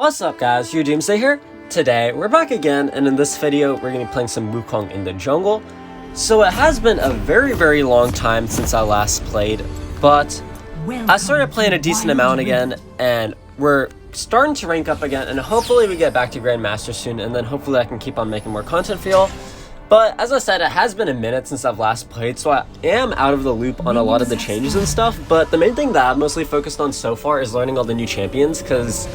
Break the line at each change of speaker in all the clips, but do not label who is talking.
What's up guys, your Doomsday here. Today we're back again, and in this video we're going to be playing some Wukong in the jungle. So it has been a very long time since I last played, but I started playing a decent amount again, and we're starting to rank up again, and hopefully we get back to Grandmaster soon, and then hopefully I can keep on making more content for y'all. But as I said, it has been a minute since I've last played, so I am out of the loop on a lot of the changes and stuff, but the main thing that I've mostly focused on so far is learning all the new champions, because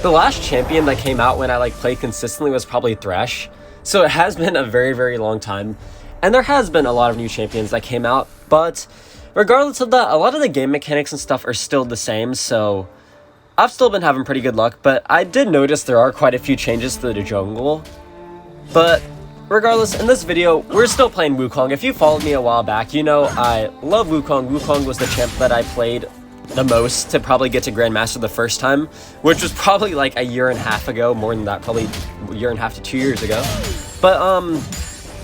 the last champion that came out when I played consistently was probably Thresh. So it has been a very long time, and there has been a lot of new champions that came out, but regardless of that, a lot of the game mechanics and stuff are still the same, so I've still been having pretty good luck. But I did notice there are quite a few changes to the jungle. But regardless, in this video, we're still playing Wukong. If you followed me a while back, you know I love Wukong. Wukong was the champ that I played the most to probably get to Grandmaster the first time, which was probably like a year and a half ago, more than that, probably a year and a half to 2 years ago. But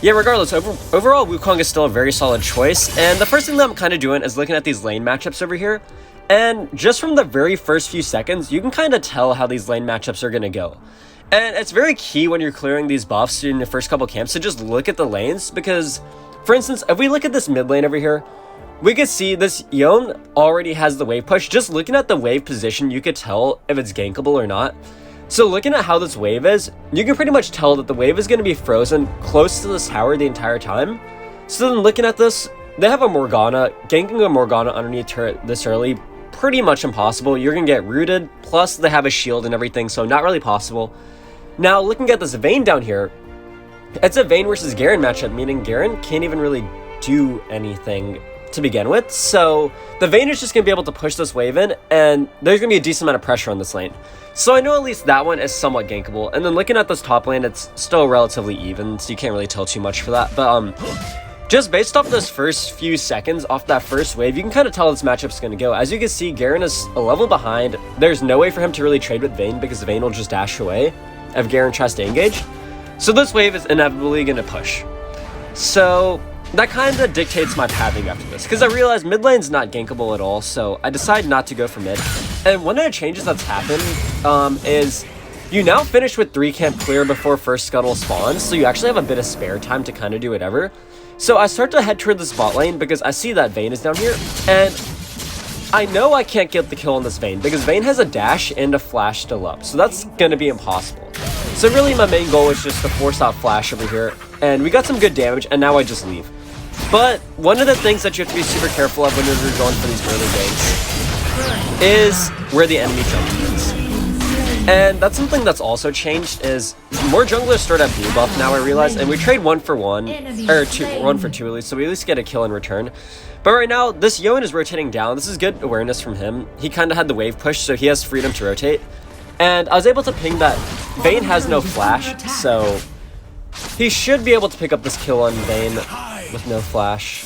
yeah, regardless, overall Wukong is still a very solid choice, and the first thing that I'm kind of doing is looking at these lane matchups over here, and just from the very first few seconds, you can kind of tell how these lane matchups are going to go. And it's very key when you're clearing these buffs in the first couple camps to just look at the lanes, because, for instance, if we look at this mid lane over here, we could see this Yone already has the wave push. Just looking at the wave position, you could tell if it's gankable or not. So looking at how this wave is, you can pretty much tell that the wave is going to be frozen close to this tower the entire time. So then looking at this, they have a Morgana. Ganking a Morgana underneath turret this early, pretty much impossible. You're going to get rooted, plus they have a shield and everything, so not really possible. Now looking at this Vayne down here, it's a Vayne versus Garen matchup, meaning Garen can't even really do anything to begin with, so the Vayne is just going to be able to push this wave in, and there's going to be a decent amount of pressure on this lane. So I know at least that one is somewhat gankable, and then looking at this top lane, it's still relatively even, so you can't really tell too much for that. But just based off those first few seconds, off that first wave, you can kind of tell this matchup's going to go. As you can see, Garen is a level behind. There's no way for him to really trade with Vayne, because Vayne will just dash away if Garen tries to engage. So this wave is inevitably going to push. So that kind of dictates my pathing after this, because I realized mid lane's not gankable at all, so I decided not to go for mid. And one of the changes that's happened is you now finish with 3 camp clear before first scuttle spawns, so you actually have a bit of spare time to kind of do whatever. So I start to head toward the spot lane because I see that Vayne is down here, and I know I can't get the kill on this Vayne because Vayne has a dash and a flash still up, so that's going to be impossible. So really my main goal is just to force out flash over here, and we got some good damage, and now I just leave. But one of the things that you have to be super careful of when you're going for these early ganks is where the enemy jungle is. And that's something that's also changed, is more junglers start at blue buff now, I realize, and we trade 1 for 1, or 1 for 2 at least, so we at least get a kill in return. But right now, this Yone is rotating down. This is good awareness from him. He kind of had the wave push, so he has freedom to rotate. And I was able to ping that Vayne has no flash, so he should be able to pick up this kill on Vayne with no flash.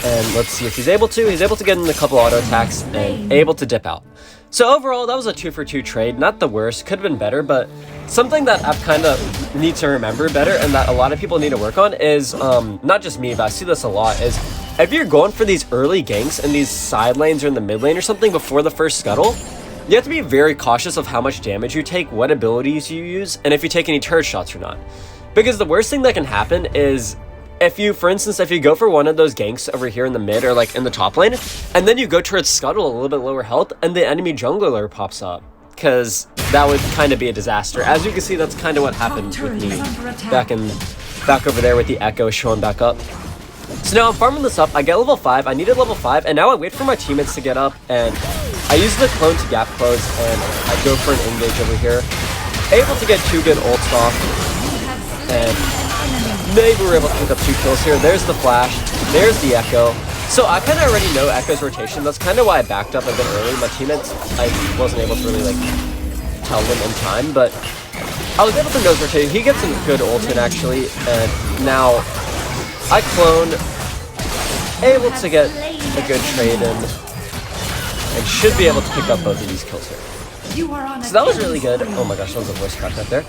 And let's see if he's able to. He's able to get in a couple auto attacks and able to dip out. So overall, that was a 2 for 2 trade. Not the worst, could have been better, but something that I kind of need to remember better and that a lot of people need to work on is, not just me, but I see this a lot, is if you're going for these early ganks in these side lanes or in the mid lane or something before the first scuttle, you have to be very cautious of how much damage you take, what abilities you use, and if you take any turret shots or not. Because the worst thing that can happen is if you, for instance, if you go for one of those ganks over here in the mid or in the top lane, and then you go towards scuttle a little bit lower health, and the enemy jungler pops up, because that would kind of be a disaster. As you can see, that's kind of what happened with me back over there with the Echo showing back up. So now I'm farming this up. I get level 5. I needed level 5, and now I wait for my teammates to get up, and I use the clone to gap close, and I go for an engage over here. Able to get 2 good ults off, and maybe we're able to pick up 2 kills here. There's the flash. There's the Echo. So I kind of already know Echo's rotation. That's kind of why I backed up a bit early. My teammates, I wasn't able to really tell them in time, but I was able to know his rotation. He gets some good ult in actually, and now I clone, able to get a good trade in, and should be able to pick up both of these kills here. So that was really good. Oh my gosh, that was a voice crack right there.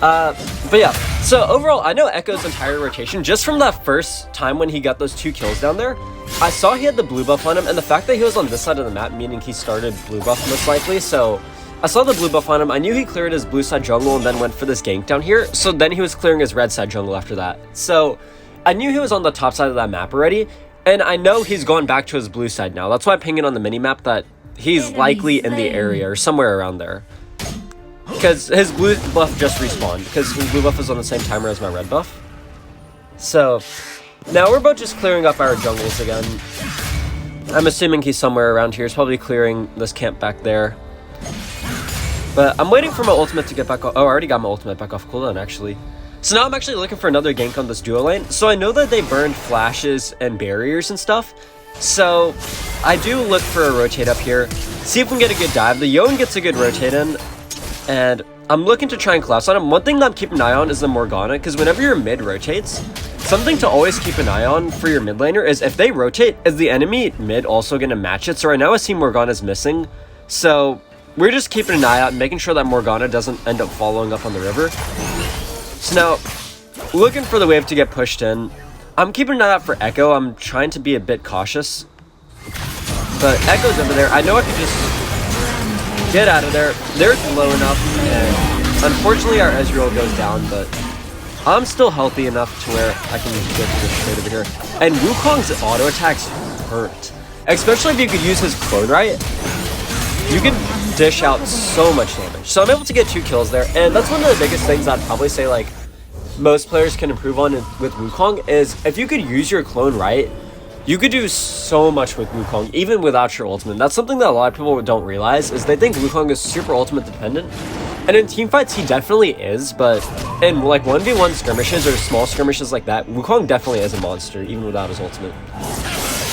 But yeah, so overall, I know Echo's entire rotation, just from that first time when he got those 2 kills down there, I saw he had the blue buff on him, and the fact that he was on this side of the map, meaning he started blue buff most likely, so I saw the blue buff on him. I knew he cleared his blue side jungle and then went for this gank down here. So then he was clearing his red side jungle after that. So I knew he was on the top side of that map already. And I know he's gone back to his blue side now. That's why I'm pinging on the mini-map that he's likely in the area or somewhere around there. Because his blue buff just respawned. Because his blue buff is on the same timer as my red buff. So now we're both just clearing up our jungles again. I'm assuming he's somewhere around here. He's probably clearing this camp back there. But I'm waiting for my ultimate to get back off. Oh, I already got my ultimate back off cooldown, actually. So now I'm actually looking for another gank on this duo lane. So I know that they burned flashes and barriers and stuff. So I do look for a rotate up here. See if we can get a good dive. The Yon gets a good rotate in. And I'm looking to try and collapse on him. One thing that I'm keeping an eye on is the Morgana. Because whenever your mid rotates, something to always keep an eye on for your mid laner is if they rotate, is the enemy mid also going to match it? So right now I see Morgana's missing. So we're just keeping an eye out and making sure that Morgana doesn't end up following up on the river. So now, looking for the wave to get pushed in. I'm keeping an eye out for Echo. I'm trying to be a bit cautious. But Echo's over there. I know I could just get out of there. They're low enough. And unfortunately, our Ezreal goes down. But I'm still healthy enough to where I can get to this trade over here. And Wukong's auto attacks hurt. Especially if you could use his clone right. You can dish out so much damage. So I'm able to get 2 kills there, and that's one of the biggest things I'd probably say like most players can improve on with Wukong is if you could use your clone right, you could do so much with Wukong even without your ultimate. That's something that a lot of people don't realize is they think Wukong is super ultimate dependent, and in teamfights he definitely is, but in like 1v1 skirmishes or small skirmishes like that, Wukong definitely is a monster even without his ultimate.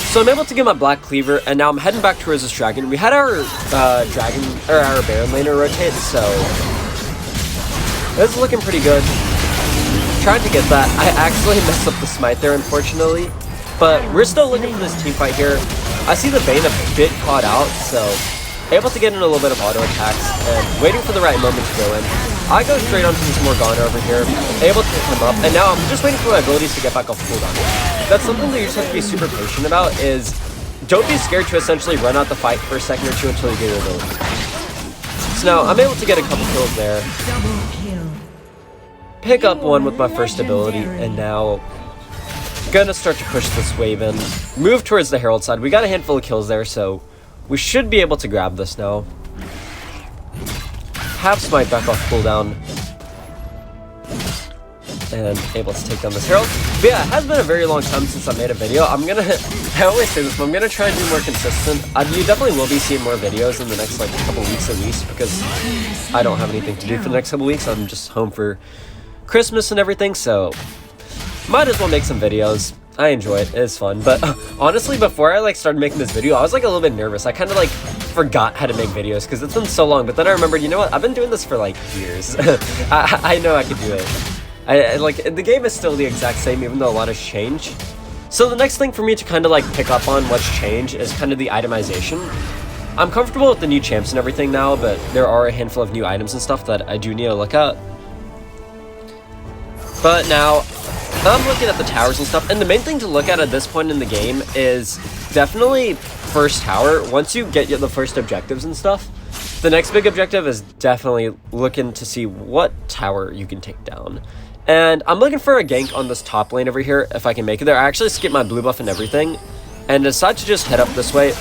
So I'm able to get my black cleaver, and now I'm heading back towards this dragon. We had our dragon or our Baron laner rotate, so this is looking pretty good. Trying to get that. I actually messed up the smite there, unfortunately, but we're still looking for this team fight here. I see the Vayne a bit caught out, so able to get in a little bit of auto attacks and waiting for the right moment to go in. I go straight onto this Morgana over here, able to pick him up, and now I'm just waiting for my abilities to get back off cooldown. That's something that you just have to be super patient about, is don't be scared to essentially run out the fight for a second or two until you get your ability. So now I'm able to get a couple kills there, pick up one with my first ability, and now gonna start to push this wave in, move towards the Herald side. We got a handful of kills there, so we should be able to grab this now. Have smite back off cooldown. And able to take down this Herald. But yeah, it has been a very long time since I made a video. I always say this, but I'm gonna try and be more consistent. You definitely will be seeing more videos in the next like couple weeks at least, because I don't have anything to do for the next couple weeks. I'm just home for Christmas and everything, so might as well make some videos. I enjoy it. It's fun. But honestly, before I like started making this video, I was like a little bit nervous. I kind of like forgot how to make videos because it's been so long. But then I remembered, you know what? I've been doing this for like years. I know I could do it. I like the game is still the exact same, even though a lot has changed. So the next thing for me to kind of like pick up on what's changed is kind of the itemization. I'm comfortable with the new champs and everything now, but there are a handful of new items and stuff that I do need to look at. But now I'm looking at the towers and stuff, and the main thing to look at this point in the game is definitely first tower. Once you get the first objectives and stuff, the next big objective is definitely looking to see what tower you can take down. And I'm looking for a gank on this top lane over here, if I can make it there. I actually skipped my blue buff and everything, and decide to just head up this way.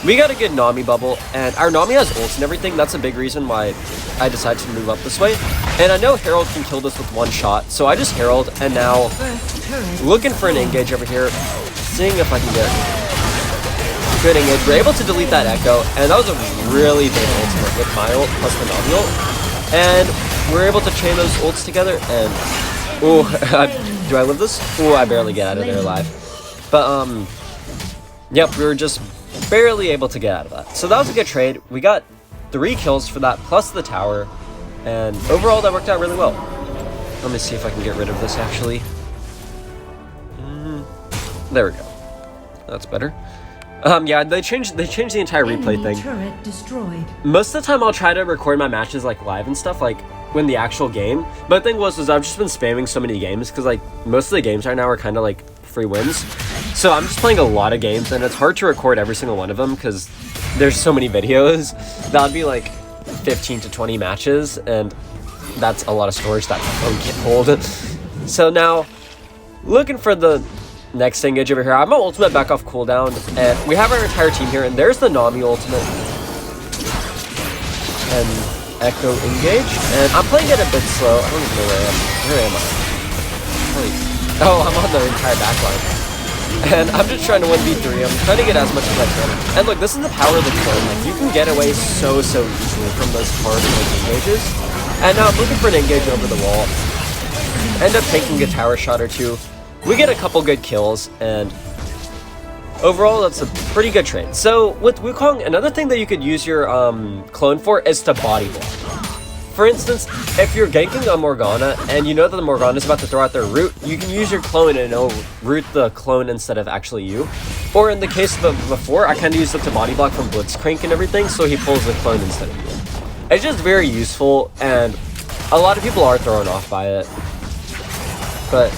We got a good Nami bubble, and our Nami has ults and everything. That's a big reason why I decided to move up this way. And I know Herald can kill this with one shot, so I just Herald, and now looking for an engage over here, seeing if I can get good engage. We're able to delete that Echo, and that was a really big ultimate with my ult plus the Nami ult. And we're able to chain those ults together, and ooh, do I live this? Ooh, I barely get out of there alive. But yep, we were just barely able to get out of that. So that was a good trade. We got 3 kills for that, plus the tower, and overall that worked out really well. Let me see if I can get rid of this actually. There we go. That's better. Yeah, they changed the entire replay thing.
Turret destroyed.
Most of the time I'll try to record my matches like live and stuff, like when the actual game. But the thing was I've just been spamming so many games because like most of the games right now are kind of like free wins. So I'm just playing a lot of games, and it's hard to record every single one of them because there's so many videos that I'd be like 15 to 20 matches, and that's a lot of storage that won't get hold. So now, looking for the next engage over here. I'm on ultimate back off cooldown, and we have our entire team here, and there's the Nami ultimate. And Echo engage, and I'm playing it a bit slow. I don't even know where I am. Where am I? Oh, I'm on the entire backline. And I'm just trying to 1v3. I'm trying to get as much as I can. And look, this is the power of the clone. Like, you can get away so easily from those hard engages. And now I'm looking for an engage over the wall. End up taking a tower shot or two. We get a couple good kills, and overall, that's a pretty good trade. So with Wukong, another thing that you could use your clone for is to body block. For instance, if you're ganking a Morgana and you know that the Morgana is about to throw out their root, you can use your clone and it'll root the clone instead of actually you. Or in the case of before, I kind of used it to body block from Blitzcrank and everything, so he pulls the clone instead of you. It's just very useful, and a lot of people are thrown off by it. But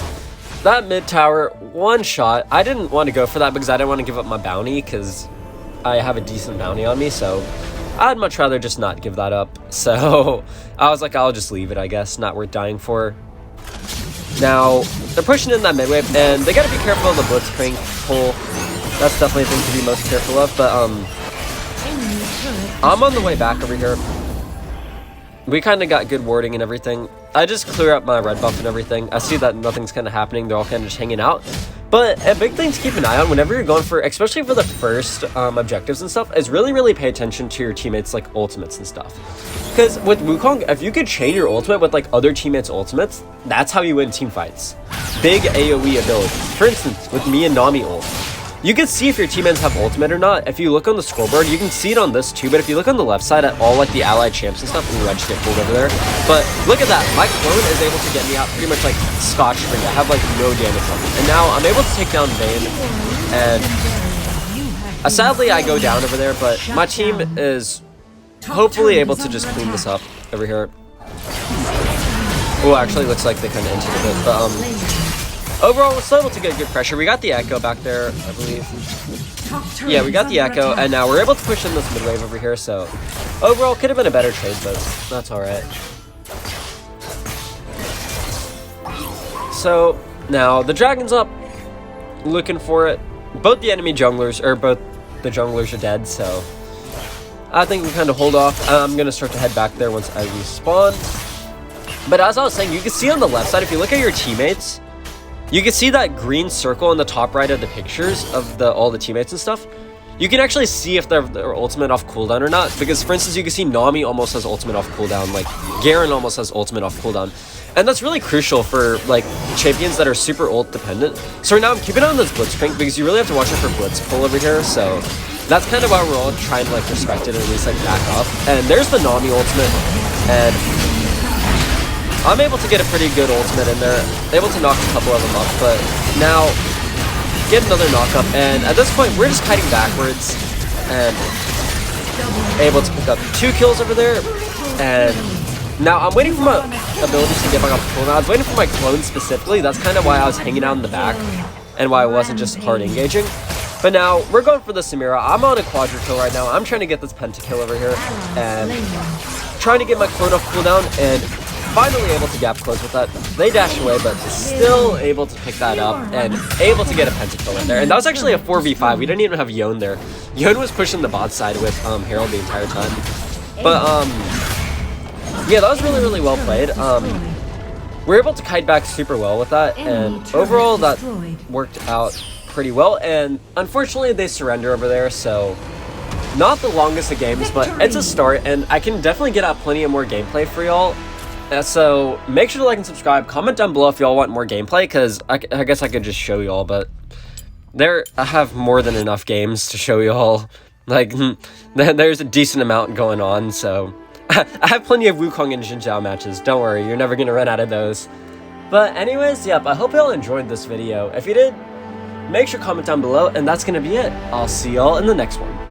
that mid tower, one shot, I didn't want to go for that because I didn't want to give up my bounty because I have a decent bounty on me, so I'd much rather just not give that up. So I was like, I'll just leave it, I guess. Not worth dying for. Now, they're pushing in that mid wave, and they got to be careful of the Blitzcrank pull. That's definitely a thing to be most careful of, but I'm on the way back over here. We kind of got good warding and everything. I just clear up my red buff and everything. I see that nothing's kind of happening. They're all kind of just hanging out. But a big thing to keep an eye on whenever you're going for, especially for the first objectives and stuff, is really pay attention to your teammates' like ultimates and stuff. Because with Wukong, if you could chain your ultimate with like other teammates' ultimates, that's how you win team fights. Big AoE abilities. For instance, with me and Nami ult, you can see if your teammates have ultimate or not. If you look on the scoreboard, you can see it on this too, but if you look on the left side at all like the allied champs and stuff, ooh, I just get pulled over there. But look at that, my clone is able to get me out pretty much like scotch-free. I have like no damage on me. And now I'm able to take down Vayne, and sadly I go down over there, but my team is hopefully able to just clean this up over here. Oh, actually looks like they kind of entered a bit, but overall, we're still able to get good pressure. We got the Echo back there, I believe. Yeah, we got the Echo, and now we're able to push in this mid wave over here, so overall, could have been a better trade, but that's alright. So, now, the Dragon's up, looking for it. Both the enemy junglers, or both the junglers are dead, so I think we kind of hold off. I'm going to start to head back there once I respawn. But as I was saying, you can see on the left side, if you look at your teammates, you can see that green circle in the top right of the pictures of all the teammates and stuff. You can actually see if they're ultimate off cooldown or not, because for instance, you can see Nami almost has ultimate off cooldown, like Garen almost has ultimate off cooldown. And that's really crucial for like champions that are super ult dependent. So right now I'm keeping on this Blitzcrank because you really have to watch out for Blitz pull over here, so that's kind of why we're all trying to like respect it and at least like back up. And there's the Nami ultimate, and I'm able to get a pretty good ultimate in there, able to knock a couple of them up, but now get another knock up, and at this point we're just kiting backwards and able to pick up 2 kills over there. And now I'm waiting for my abilities to get back up to cooldown. I was waiting for my clone specifically. That's kind of why I was hanging out in the back and why I wasn't just hard engaging. But now we're going for the Samira. I'm on a quadra kill right now. I'm trying to get this pentakill over here and trying to get my clone off cooldown, and finally able to gap close with that. They dash away, but still able to pick that up and able to get a pentakill in there. And that was actually a 4v5. We didn't even have Yone there. Yone was pushing the bot side with Herald the entire time. But yeah, that was really well played. We're able to kite back super well with that, and overall that worked out pretty well. And unfortunately they surrender over there, so not the longest of games, but it's a start, and I can definitely get out plenty of more gameplay for y'all. So make sure to like and subscribe, comment down below if y'all want more gameplay, because I guess I could just show y'all, but I have more than enough games to show y'all. Like, there's a decent amount going on, so I have plenty of Wukong and Xin Zhao matches. Don't worry, you're never gonna run out of those. But anyways, yep, I hope y'all enjoyed this video. If you did, make sure to comment down below, and that's gonna be it. I'll see y'all in the next one.